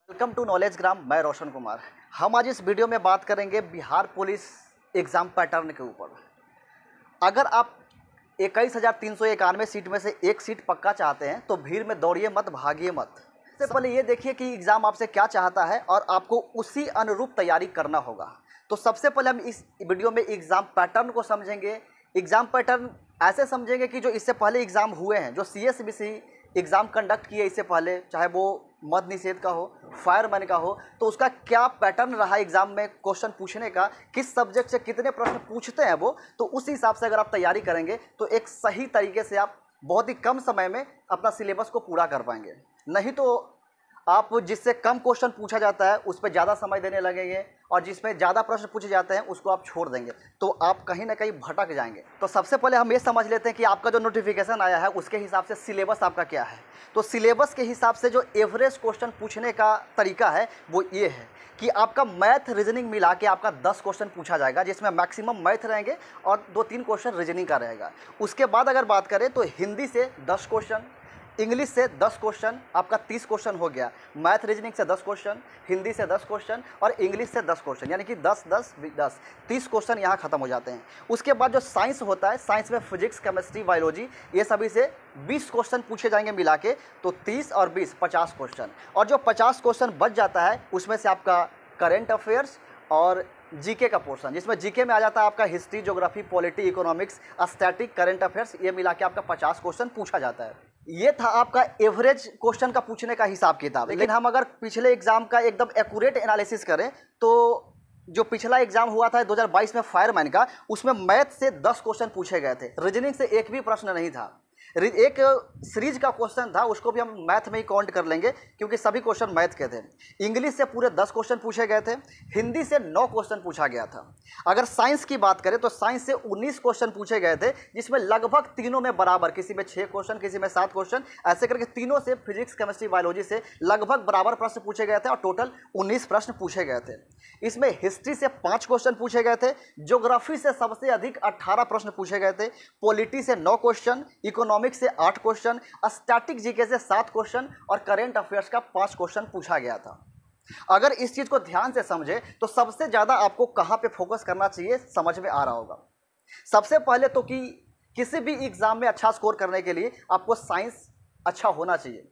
Welcome to knowledge ग्राम। मैं रोशन कुमार। हम आज इस वीडियो में बात करेंगे बिहार पुलिस एग्ज़ाम पैटर्न के ऊपर। अगर आप 21,391 सीट में से एक सीट पक्का चाहते हैं तो भीड़ में दौड़िए मत, भागिए मत। सबसे पहले ये देखिए कि एग्ज़ाम आपसे क्या चाहता है और आपको उसी अनुरूप तैयारी करना होगा। तो सबसे पहले हम इस वीडियो में एग्ज़ाम पैटर्न को समझेंगे। एग्ज़ाम पैटर्न ऐसे समझेंगे कि जो इससे पहले एग्ज़ाम हुए हैं, जो CSBC एग्ज़ाम कंडक्ट किए इससे पहले, चाहे वो मद्य निषेध का हो, फायरमैन का हो, तो उसका क्या पैटर्न रहा एग्ज़ाम में क्वेश्चन पूछने का, किस सब्जेक्ट से कितने प्रश्न पूछते हैं वो, तो उस हिसाब से अगर आप तैयारी करेंगे तो एक सही तरीके से आप बहुत ही कम समय में अपना सिलेबस को पूरा कर पाएंगे। नहीं तो आप जिससे कम क्वेश्चन पूछा जाता है उस पर ज़्यादा समय देने लगेंगे और जिसमें ज़्यादा प्रश्न पूछे जाते हैं उसको आप छोड़ देंगे, तो आप कहीं ना कहीं भटक जाएंगे। तो सबसे पहले हम ये समझ लेते हैं कि आपका जो नोटिफिकेशन आया है उसके हिसाब से सिलेबस आपका क्या है। तो सिलेबस के हिसाब से जो एवरेज क्वेश्चन पूछने का तरीका है वो ये है कि आपका मैथ रीजनिंग मिला के आपका 10 क्वेश्चन पूछा जाएगा, जिसमें मैक्सिमम मैथ रहेंगे और 2-3 क्वेश्चन रीजनिंग का रहेगा। उसके बाद अगर बात करें तो हिंदी से 10 क्वेश्चन, इंग्लिश से 10 क्वेश्चन, आपका 30 क्वेश्चन हो गया। मैथ रीजनिंग से 10 क्वेश्चन, हिंदी से 10 क्वेश्चन और इंग्लिश से 10 क्वेश्चन, यानी कि 10 10 10 30 क्वेश्चन यहाँ ख़त्म हो जाते हैं। उसके बाद जो साइंस होता है, साइंस में फिजिक्स, केमिस्ट्री, बायोलॉजी, ये सभी से 20 क्वेश्चन पूछे जाएंगे मिला के, तो 30 और 20 50 क्वेश्चन। और जो 50 क्वेश्चन बच जाता है उसमें से आपका करेंट अफेयर्स और जीके का पोर्शन, जिसमें जीके में आ जाता है आपका history, geography, polity, economics, static, current affairs, ये मिला के आपका 50 क्वेश्चन पूछा जाता है। ये था आपका एवरेज क्वेश्चन का पूछने का हिसाब किताब। लेकिन हम अगर पिछले एग्जाम का एकदम एक्यूरेट एनालिसिस करें तो जो पिछला एग्जाम हुआ था 2022 में फायरमैन का, उसमें मैथ से 10 क्वेश्चन पूछे गए थे, रीजनिंग से एक भी प्रश्न नहीं था। एक सीरीज का क्वेश्चन था, उसको भी हम मैथ में ही काउंट कर लेंगे क्योंकि सभी क्वेश्चन मैथ के थे। इंग्लिश से पूरे 10 क्वेश्चन पूछे गए थे, हिंदी से 9 क्वेश्चन पूछा गया था। अगर साइंस की बात करें तो साइंस से 19 क्वेश्चन पूछे गए थे, जिसमें लगभग तीनों में बराबर, किसी में 6 क्वेश्चन, किसी में 7 क्वेश्चन, ऐसे करके तीनों से फिजिक्स, केमिस्ट्री, बायोलॉजी से लगभग बराबर प्रश्न पूछे गए थे और टोटल 19 प्रश्न पूछे गए थे। इसमें हिस्ट्री से 5 क्वेश्चन पूछे गए थे, ज्योग्राफी से सबसे अधिक 18 प्रश्न पूछे गए थे, पॉलिटी से 9 क्वेश्चन, इकोनॉमिक्स से 8 क्वेश्चन, स्टैटिक जीके से 7 क्वेश्चन और करंट अफेयर्स का 5 क्वेश्चन पूछा गया था। अगर इस चीज़ को ध्यान से समझे तो सबसे ज़्यादा आपको कहाँ पे फोकस करना चाहिए समझ में आ रहा होगा। सबसे पहले तो कि किसी भी एग्जाम में अच्छा स्कोर करने के लिए आपको साइंस अच्छा होना चाहिए,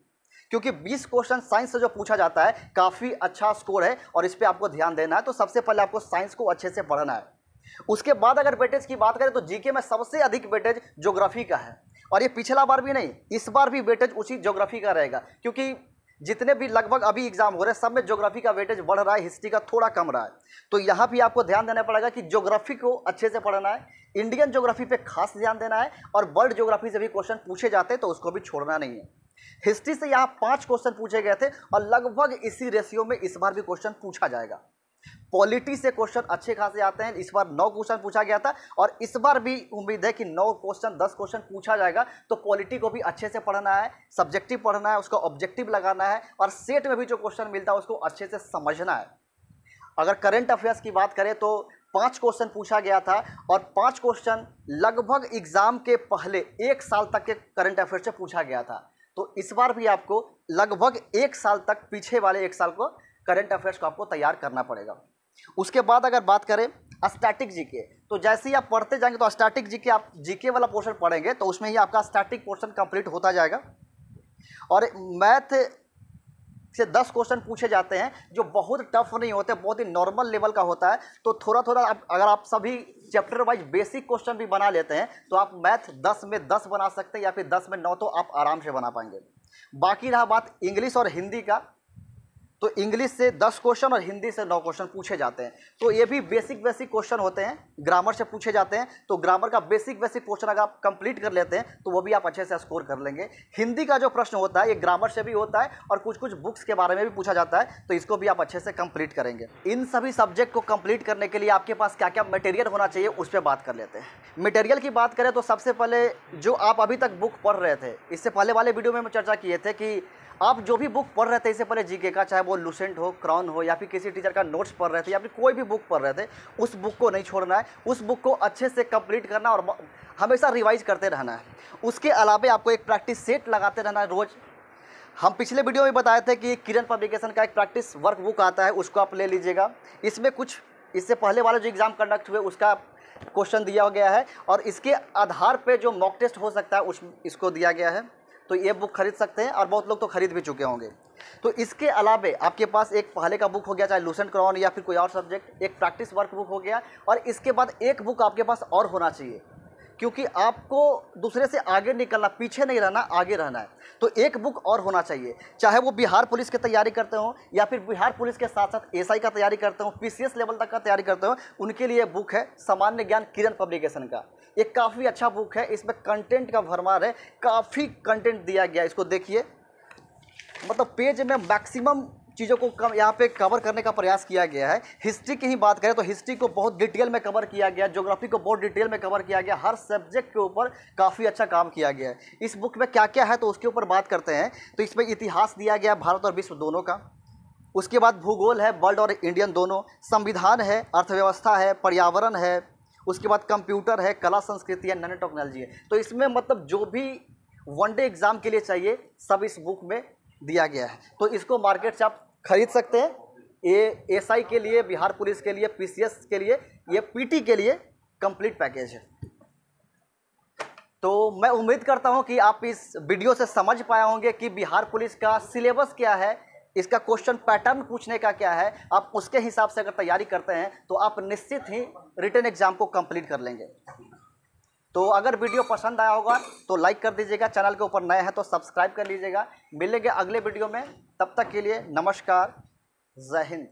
क्योंकि 20 क्वेश्चन साइंस से जो पूछा जाता है काफ़ी अच्छा स्कोर है और इस पर आपको ध्यान देना है। तो सबसे पहले आपको साइंस को अच्छे से पढ़ना है। उसके बाद अगर वेटेज की बात करें तो जीके में सबसे अधिक वेटेज ज्योग्राफी का है, और ये पिछला बार भी नहीं, इस बार भी वेटेज उसी ज्योग्राफी का रहेगा, क्योंकि जितने भी लगभग अभी एग्जाम हो रहे हैं सब में ज्योग्राफी का वेटेज बढ़ रहा है, हिस्ट्री का थोड़ा कम रहा है। तो यहाँ भी आपको ध्यान देना पड़ेगा कि ज्योग्राफी को अच्छे से पढ़ना है, इंडियन ज्योग्राफी पे खास ध्यान देना है, और वर्ल्ड ज्योग्राफी से भी क्वेश्चन पूछे जाते हैं तो उसको भी छोड़ना नहीं है। हिस्ट्री से यहाँ 5 क्वेश्चन पूछे गए थे और लगभग इसी रेशियो में इस बार भी क्वेश्चन पूछा जाएगा। पॉलिटी से क्वेश्चन अच्छे खासे आते हैं, इस बार 9 क्वेश्चन पूछा गया था और इस बार भी उम्मीद है कि 9 क्वेश्चन 10 क्वेश्चन पूछा जाएगा। तो पॉलिटी को भी अच्छे से पढ़ना है, सब्जेक्टिव पढ़ना है, उसका ऑब्जेक्टिव लगाना है और सेट में भी जो क्वेश्चन मिलता है उसको अच्छे से समझना है। अगर करंट अफेयर्स की बात करें तो 5 क्वेश्चन पूछा गया था और 5 क्वेश्चन लगभग एग्जाम के पहले 1 साल तक के करंट अफेयर्स से पूछा गया था। तो इस बार भी आपको लगभग 1 साल तक, पीछे वाले 1 साल को करंट अफेयर्स को आपको तैयार करना पड़ेगा। उसके बाद अगर बात करें स्टैटिक जीके, तो जैसे ही आप पढ़ते जाएंगे तो स्टैटिक जीके, आप जीके वाला पोर्शन पढ़ेंगे तो उसमें ही आपका स्टैटिक पोर्शन कंप्लीट होता जाएगा। और मैथ से 10 क्वेश्चन पूछे जाते हैं जो बहुत टफ नहीं होते, बहुत ही नॉर्मल लेवल का होता है। तो थोड़ा थोड़ा अगर आप सभी चैप्टर वाइज बेसिक क्वेश्चन भी बना लेते हैं तो आप मैथ 10 में 10 बना सकते हैं या फिर 10 में 9 तो आप आराम से बना पाएंगे। बाकी रहा बात इंग्लिश और हिंदी का, तो इंग्लिश से 10 क्वेश्चन और हिंदी से 9 क्वेश्चन पूछे जाते हैं। तो ये भी बेसिक क्वेश्चन होते हैं, ग्रामर से पूछे जाते हैं। तो ग्रामर का बेसिक क्वेश्चन अगर आप कंप्लीट कर लेते हैं तो वो भी आप अच्छे से स्कोर कर लेंगे। हिंदी का जो प्रश्न होता है ये ग्रामर से भी होता है और कुछ कुछ बुक्स के बारे में भी पूछा जाता है, तो इसको भी आप अच्छे से कंप्लीट करेंगे। इन सभी सब्जेक्ट को कंप्लीट करने के लिए आपके पास क्या क्या मटेरियल होना चाहिए उस पर बात कर लेते हैं। मटेरियल की बात करें तो सबसे पहले जो आप अभी तक बुक पढ़ रहे थे, इससे पहले वाले वीडियो में हम चर्चा किए थे कि आप जो भी बुक पढ़ रहे थे इससे पहले जीके का, चाहे वो लुसेंट हो, क्राउन हो या फिर किसी टीचर का नोट्स पढ़ रहे थे या फिर कोई भी बुक पढ़ रहे थे, उस बुक को नहीं छोड़ना है। उस बुक को अच्छे से कंप्लीट करना और हमेशा रिवाइज करते रहना है। उसके अलावा आपको एक प्रैक्टिस सेट लगाते रहना है रोज़। हम पिछले वीडियो में बताए थे कि किरण पब्लिकेशन का एक प्रैक्टिस वर्क बुक आता है, उसको आप ले लीजिएगा। इसमें कुछ इससे पहले वाले जो एग्ज़ाम कंडक्ट हुए उसका क्वेश्चन दिया गया है और इसके आधार पे जो मॉक टेस्ट हो सकता है इसको दिया गया है। तो ये बुक खरीद सकते हैं और बहुत लोग तो खरीद भी चुके होंगे। तो इसके अलावे आपके पास एक पहले का बुक हो गया, चाहे लूसेंट क्रॉन या फिर कोई और सब्जेक्ट, एक प्रैक्टिस वर्क बुक हो गया, और इसके बाद एक बुक आपके पास और होना चाहिए, क्योंकि आपको दूसरे से आगे निकलना, पीछे नहीं रहना, आगे रहना है। तो एक बुक और होना चाहिए, चाहे वो बिहार पुलिस की तैयारी करते हो या फिर बिहार पुलिस के साथ साथ एसआई का तैयारी करते हो, पीसीएस लेवल तक का तैयारी करते हो, उनके लिए बुक है सामान्य ज्ञान किरण पब्लिकेशन का। ये काफ़ी अच्छा बुक है, इसमें कंटेंट का भरमार है, काफ़ी कंटेंट दिया गया। इसको देखिए, मतलब पेज में मैक्सिमम चीज़ों को यहाँ पे कवर करने का प्रयास किया गया है। हिस्ट्री की ही बात करें तो हिस्ट्री को बहुत डिटेल में कवर किया गया, ज्योग्राफी को बहुत डिटेल में कवर किया गया, हर सब्जेक्ट के ऊपर काफ़ी अच्छा काम किया गया है। इस बुक में क्या क्या है तो उसके ऊपर बात करते हैं। तो इसमें इतिहास दिया गया भारत और विश्व दोनों का, उसके बाद भूगोल है, वर्ल्ड और इंडियन दोनों, संविधान है, अर्थव्यवस्था है, पर्यावरण है, उसके बाद कंप्यूटर है, कला संस्कृति है, नैनो टेक्नोलॉजी है। तो इसमें मतलब जो भी वनडे एग्ज़ाम के लिए चाहिए सब इस बुक में दिया गया है। तो इसको मार्केट से आप खरीद सकते हैं। ये एसआई के लिए, बिहार पुलिस के लिए, पीसीएस के लिए, ये पीटी के लिए कंप्लीट पैकेज है। तो मैं उम्मीद करता हूं कि आप इस वीडियो से समझ पाए होंगे कि बिहार पुलिस का सिलेबस क्या है, इसका क्वेश्चन पैटर्न पूछने का क्या है। आप उसके हिसाब से अगर तैयारी करते हैं तो आप निश्चित ही रिटन एग्जाम को कंप्लीट कर लेंगे। तो अगर वीडियो पसंद आया होगा तो लाइक कर दीजिएगा, चैनल के ऊपर नए हैं तो सब्सक्राइब कर लीजिएगा। मिलेंगे अगले वीडियो में, तब तक के लिए नमस्कार, जय हिंद।